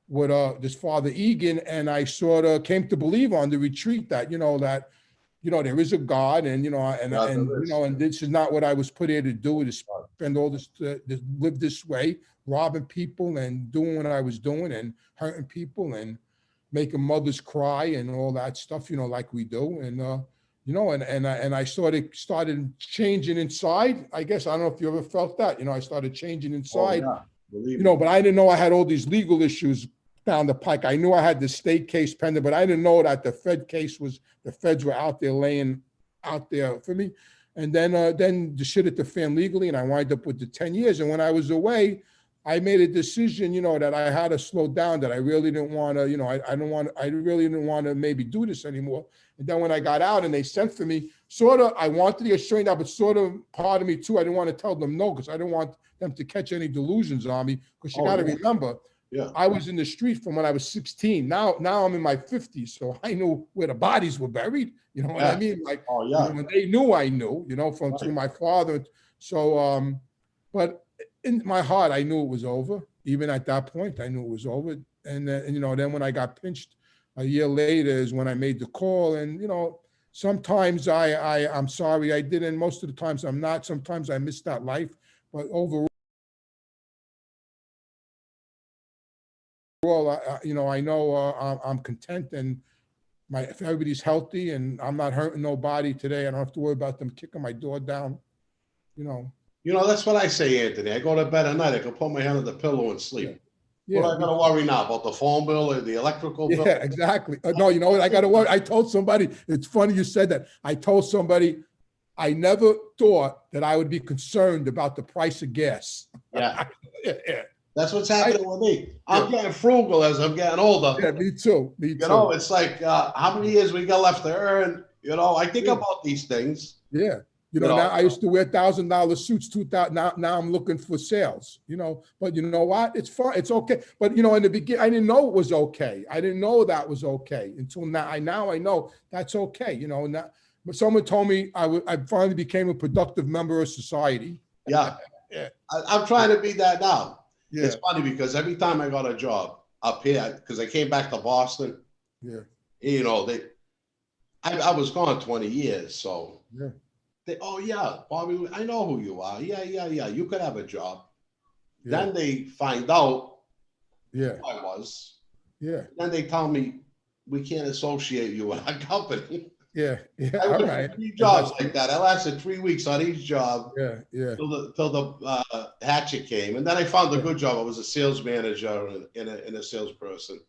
with this Father Egan, and I sort of came to believe on the retreat that, there is a God, and, and this is not what I was put here to do, to spend all this, to live this way, robbing people and doing what I was doing and hurting people and making mothers cry and all that stuff, like we do. And, and I started changing inside. I guess, I don't know if you ever felt that, I started changing inside, but I didn't know I had all these legal issues down the pike. I knew I had the state case pending, but I didn't know that the feds were out there laying out there for me. And then the shit hit the fan legally, and I wind up with the 10 years. And when I was away, I made a decision, that I had to slow down, that I really didn't want to, I really didn't want to maybe do this anymore. And then when I got out and they sent for me, I wanted to get straightened out, but sort of part of me too, I didn't want to tell them no, because I didn't want them to catch any delusions on me. Because you got to remember, I was in the street from when I was 16. Now I'm in my 50s, so I knew where the bodies were buried. You know what I mean? Like, when they knew, I knew, through my father. So, but in my heart, I knew it was over. Even at that point, I knew it was over. And then when I got pinched a year later is when I made the call. And, sometimes I'm sorry I didn't. Most of the times I'm not. Sometimes I miss that life. But overall, I know I'm content, and if everybody's healthy and I'm not hurting nobody today, I don't have to worry about them kicking my door down, That's what I say, Anthony. I go to bed at night, I can put my head on the pillow and sleep. Yeah. What am I gonna worry now about the phone bill or the electrical bill? Yeah, exactly. No, you know what? I got to worry. I told somebody, it's funny you said that. I told somebody, I never thought that I would be concerned about the price of gas. Yeah. Yeah. That's what's happening with me. I'm getting frugal as I'm getting older. Yeah, me too. It's like, how many years we got left to earn? I think about these things. Yeah. Now I used to wear $1,000 suits, 2,000. Now I'm looking for sales, but you know what? It's fine. It's okay. But, in the beginning, I didn't know it was okay. I didn't know that was okay until now. I know that's okay. Now, but someone told me I finally became a productive member of society. Yeah. I'm trying to be that now. Yeah. It's funny because every time I got a job up here, because I came back to Boston, I was gone 20 years. So Bobby, I know who you are. Yeah. You could have a job. Yeah. Then they find out who I was. Yeah. Then they tell me we can't associate you with our company. Yeah. I worked 3 jobs like that. I lasted 3 weeks on each job. Yeah. Till the hatchet came, and then I found a good job. I was a sales manager and a salesperson.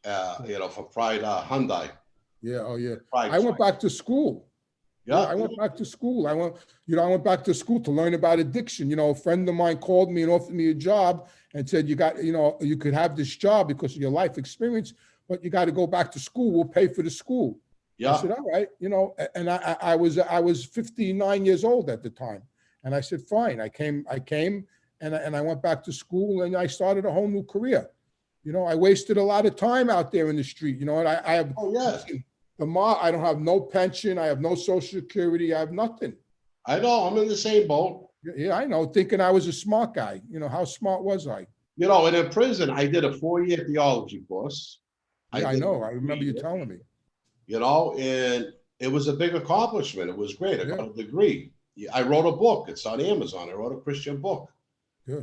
For Pride Hyundai. Yeah. Oh yeah. I went back to school. Yeah, I went back to school. I went back to school to learn about addiction. A friend of mine called me and offered me a job and said, you could have this job because of your life experience, but you got to go back to school. We'll pay for the school. Yeah. I said, all right, and I was 59 years old at the time. And I said, fine. I came and I went back to school and I started a whole new career. I wasted a lot of time out there in the street, and I have, I don't have no pension. I have no Social Security. I have nothing. I know. I'm in the same boat. Yeah, I know. Thinking I was a smart guy. How smart was I? And in prison, I did a 4-year theology course. Yeah, I know. I remember you telling me. And it was a big accomplishment. It was great. I got a degree. I wrote a book. It's on Amazon. I wrote a Christian book. Yeah.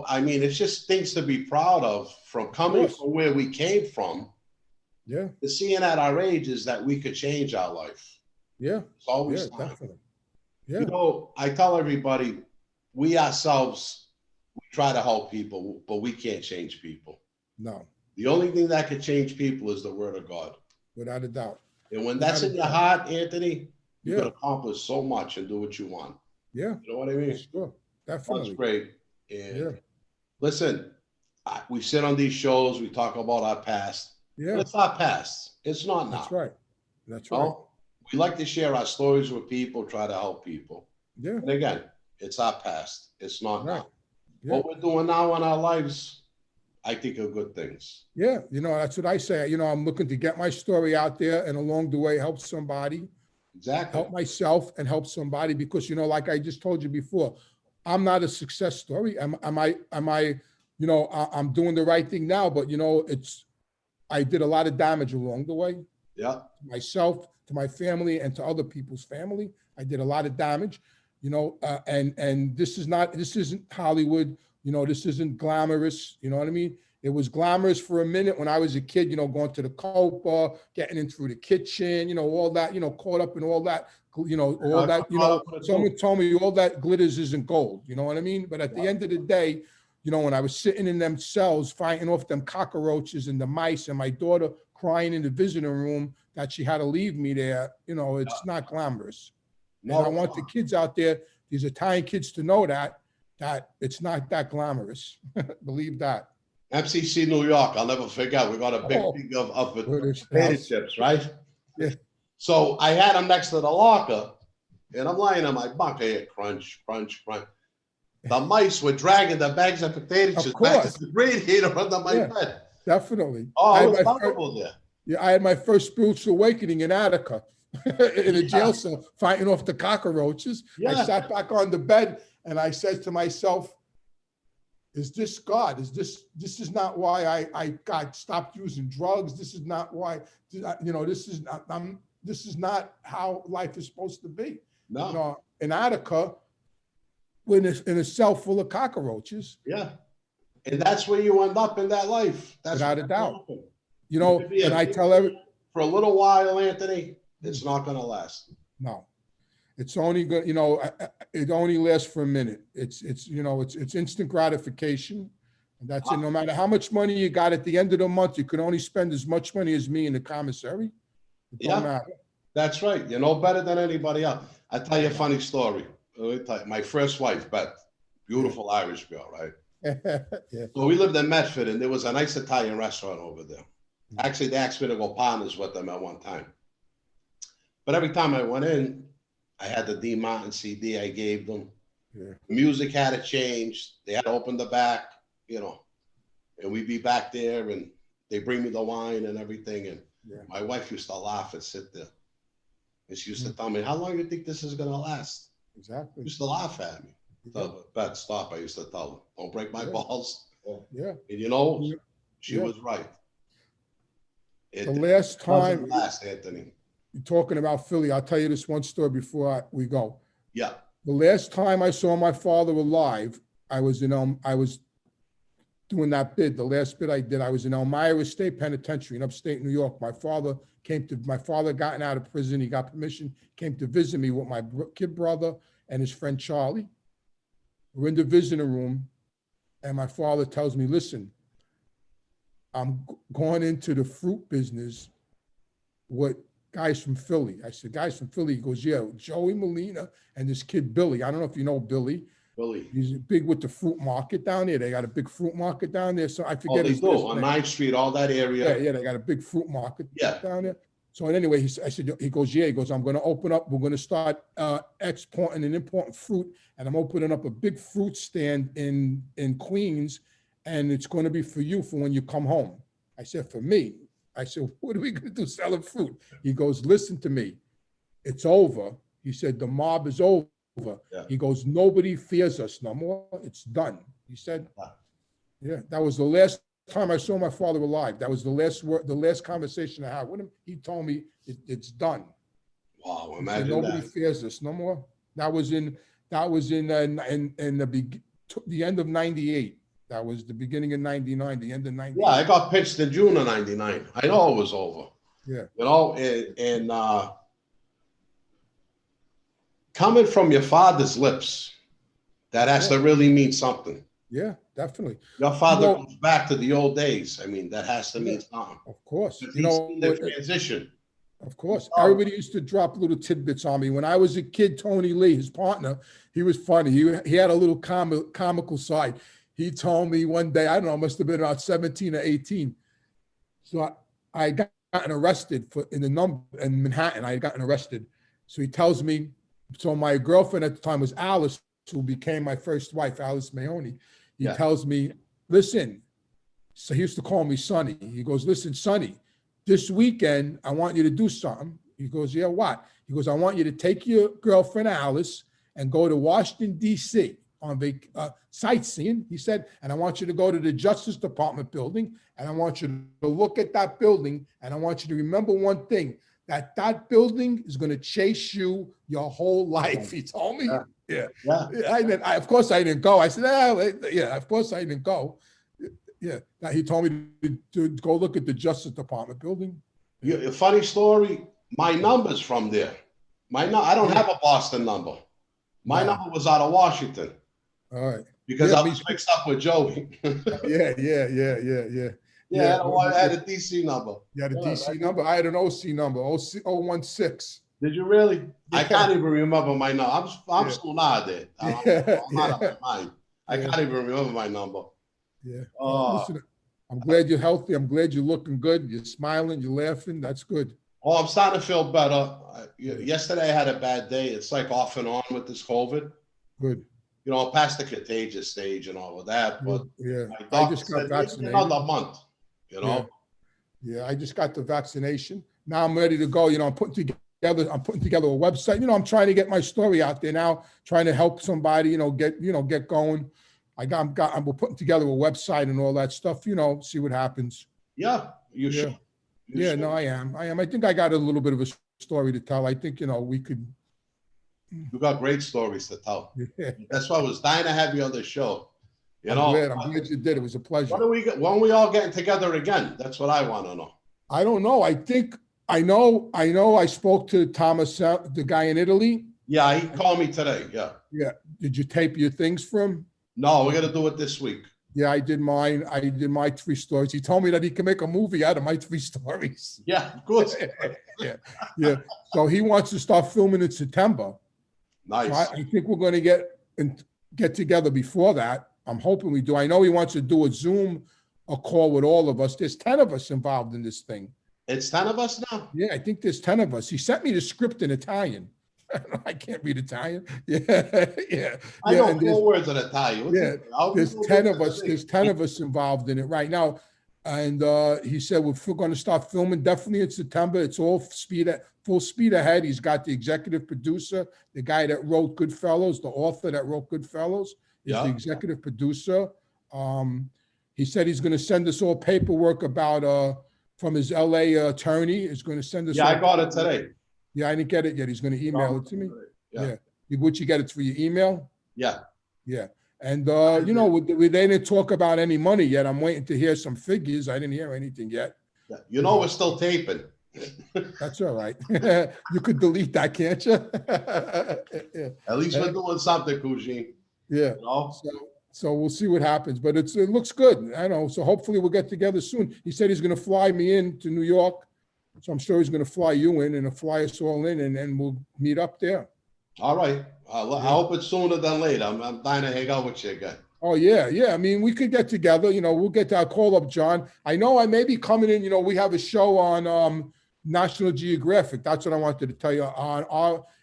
I mean, it's just things to be proud of from coming from where we came from. Yeah. The seeing at our age is that we could change our life. Yeah. It's always time. Definitely. Yeah. I tell everybody, we ourselves, we try to help people, but we can't change people. No. The only thing that can change people is the word of God. Without a doubt. And when that's in your heart, Anthony, you can accomplish so much and do what you want. Yeah. You know what I mean? Sure. Definitely. That's great. And listen, we sit on these shows, we talk about our past. Yeah. But it's our past. It's not now. That's right. That's right. We like to share our stories with people, try to help people. Yeah. And again, it's our past. It's not now. Yeah. What we're doing now in our lives, I think are good things. Yeah. That's what I say. I'm looking to get my story out there and along the way help somebody. Exactly. Help myself and help somebody because, like I just told you before, I'm not a success story. Am I you know, I'm doing the right thing now, but you know, I did a lot of damage along the way. Yeah. To myself, to my family, and to other people's family. I did a lot of damage, you know, and this isn't Hollywood, you know, this isn't glamorous, you know what I mean? It was glamorous for a minute when I was a kid, you know, going to the Copa, getting in through the kitchen, you know, all that, you know, caught up in all that, you know, all that, you know, someone told me all that glitters isn't gold, you know what I mean? But at the end of the day, you know, when I was sitting in them cells fighting off them cockroaches and the mice, and my daughter crying in the visiting room that she had to leave me there, you know, it's not glamorous. No, and I want the kids out there, these Italian kids, to know that it's not that glamorous. Believe that. MCC New York, I'll never forget. We got a big thing of potato chips, right? Yeah. So I had them next to the locker, and I'm lying on my bunk. I hear crunch, crunch, crunch. The mice were dragging the bags of potato chips back to the radiator under my bed. Definitely. Oh, I was comfortable there. Yeah, I had my first spiritual awakening in Attica, in a jail cell, fighting off the cockroaches. Yeah. I sat back on the bed and I said to myself, is this God? This is not why I got stopped using drugs. This is not why, you know, this is not how life is supposed to be. No. You know, in Attica, in a cell full of cockroaches. Yeah. And that's where you end up in that life. That's without a doubt. You know, and I tell for a little while, Anthony, it's not going to last. No, it's only good. You know, it only lasts for a minute. It's you know, it's instant gratification, and that's it. No matter how much money you got at the end of the month, you can only spend as much money as me in the commissary. It don't matter. That's right. You know better than anybody else. I'll tell you a funny story. My first wife, Beth, beautiful Irish girl, right? Yeah. So we lived in Medford, and there was a nice Italian restaurant over there. Actually, they asked me to go partners with them at one time. But every time I went in, I had the Dean Martin CD I gave them. Yeah. Music had to change. They had to open the back, you know, and we'd be back there, and they bring me the wine and everything. And my wife used to laugh and sit there. And she used to tell me, how long do you think this is going to last? Exactly. She used to laugh at me. Beth, stop. I used to tell her, don't break my balls. Yeah. And you know, she was right. The last time, Anthony, you're talking about Philly, I'll tell you this one story before we go. Yeah. The last time I saw my father alive, I was doing that bid. The last bid I did, I was in Elmira State Penitentiary in upstate New York. My father gotten out of prison. He got permission, came to visit me with my kid brother and his friend Charlie. We're in the visiting room, and my father tells me, listen, I'm going into the fruit business with guys from Philly. I said, guys from Philly? He goes, yeah, Joey Molina and this kid, Billy. I don't know if you know Billy. Billy. He's big with the fruit market down there. They got a big fruit market down there. So I forget his name. On 9th Street, all that area. Yeah, they got a big fruit market down there. So anyway, he goes, I'm going to open up. We're going to start exporting and importing fruit. And I'm opening up a big fruit stand in Queens. And it's going to be for you for when you come home. I said, for me? I said, what are we going to do selling fruit? He goes, listen to me. It's over. He said, the mob is over. Yeah. He goes, nobody fears us no more. It's done. He said, yeah, that was the last time I saw my father alive. That was the last conversation I had with him. He told me it's done. Wow, imagine nobody fears us no more. That was in the end of '98. That was the beginning of '99, the end of '98. Yeah, I got pitched in June of '99. I know it was over. Yeah. You know, and coming from your father's lips, that has to really mean something. Yeah, definitely. Your father goes back to the old days. I mean, that has to mean something. Of course. You know, the transition. Of course. Everybody used to drop little tidbits on me. When I was a kid, Tony Lee, his partner, he was funny. He had a little comical side. He told me one day, I don't know, must have been about 17 or 18. So I got arrested in Manhattan. I had gotten arrested. So he tells me, so my girlfriend at the time was Alice, who became my first wife, Alice Mahoney. He tells me, listen, so he used to call me Sonny. He goes, listen, Sonny, this weekend, I want you to do something. He goes, yeah, what? He goes, I want you to take your girlfriend, Alice, and go to Washington, D.C. sightseeing. He said, and I want you to go to the Justice Department building, and I want you to look at that building, and I want you to remember one thing, that building is going to chase you your whole life. He told me. Yeah. Of course I didn't go. I said, yeah, of course I didn't go. Yeah. Now he told me to go look at the Justice Department building. A funny story. My number's from there. I don't have a Boston number. My number was out of Washington. All right. Because I was mixed up with Joey. Yeah. Yeah, I had a DC number. You had a DC number? I had an OC number, 016. Did you really? Yeah. I can't even remember my number. I'm still not there. I'm out of my mind. I can't even remember my number. Yeah. Listen, I'm glad you're healthy. I'm glad you're looking good. You're smiling. You're laughing. That's good. Oh, I'm starting to feel better. Yesterday I had a bad day. It's like off and on with this COVID. Good. You know, past the contagious stage and all of that. But yeah, I just got vaccinated. Another month. You know. Yeah, I just got the vaccination. Now I'm ready to go. You know, I'm putting together a website. You know, I'm trying to get my story out there now, trying to help somebody, get going. We're putting together a website and all that stuff, see what happens. Yeah, you should. No, I am. I think I got a little bit of a story to tell. I think, we could. You got great stories to tell. Yeah. That's why I was dying to have you on the show. I'm glad you did. It was a pleasure. When are we all getting together again? That's what I want to know. I don't know. I know I spoke to Thomas, the guy in Italy. Yeah, he called me today. Yeah. Yeah. Did you tape your things for him? No, we're going to do it this week. Yeah, I did mine. I did my 3 stories. He told me that he can make a movie out of my 3 stories. Yeah, good. Yeah. So he wants to start filming in September. Nice. So I think we're going to get together before that. I'm hoping we do. I know he wants to do a call with all of us. There's 10 of us involved in this thing. It's 10 of us now? Yeah, I think there's 10 of us. He sent me the script in Italian. I can't read Italian. Yeah. I know 4 words in Italian. There's 10 of us. There's 10 of us involved in it right now. And he said, we're going to start filming definitely in September. It's all full speed ahead. He's got the executive producer, the guy that wrote Goodfellas, the author that wrote Goodfellas. He's the executive producer. He said he's going to send us all paperwork about from his LA attorney. Is going to send us. Yeah, I got it today. Yeah, I didn't get it yet. He's going to email it to me. Yeah. Would you get it through your email? Yeah. Yeah. And we didn't talk about any money yet. I'm waiting to hear some figures. I didn't hear anything yet. Yeah. We're still taping. That's all right. You could delete that, can't you? Yeah. At least we're doing something, Kujin. Yeah. So we'll see what happens, but it looks good. I know. So hopefully we'll get together soon. He said he's going to fly me in to New York. So I'm sure he's going to fly you in and fly us all in, and then we'll meet up there. All right. I hope it's sooner than later. I'm dying to hang out with you again. Oh, yeah. I mean, we could get together. I'll call up John. I know I may be coming in. We have a show on National Geographic. That's what I wanted to tell you.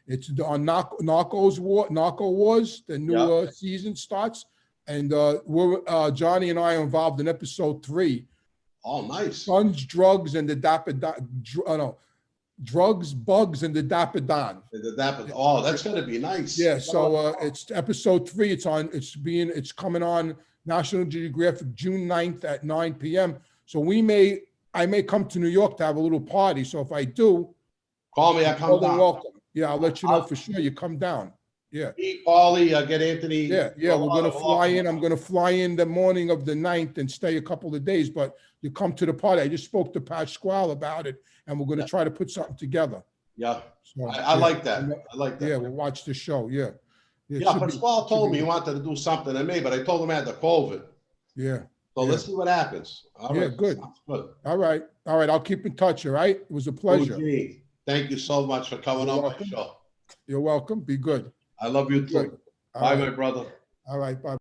It's on Narco Wars. The new season starts. And Johnny and I are involved in episode 3. Oh, nice. Guns, drugs, and the drugs, bugs, and the Dapper Don. Oh, that's gonna be nice. Yeah. So it's episode 3. It's coming on National Geographic June 9th at 9 p.m. So I may come to New York to have a little party. So if I do, call me. I come down. Welcome. Yeah, I'll let you know for sure. You come down. Yeah. Paulie, get Anthony. Yeah. We're going to fly in. I'm going to fly in the morning of the 9th and stay a couple of days, but you come to the party. I just spoke to Pasquale about it, and we're going to try to put something together. Yeah. So, I like that. I like that. Yeah, we'll watch the show. Yeah. Pasquale told me he wanted to do something to me, but I told him I had the COVID. Yeah. So let's see what happens. All right. Good. All right. I'll keep in touch. All right. It was a pleasure. Thank you so much for coming on my show. You're welcome. Be good. I love you too. Bye, my brother. All right. Bye.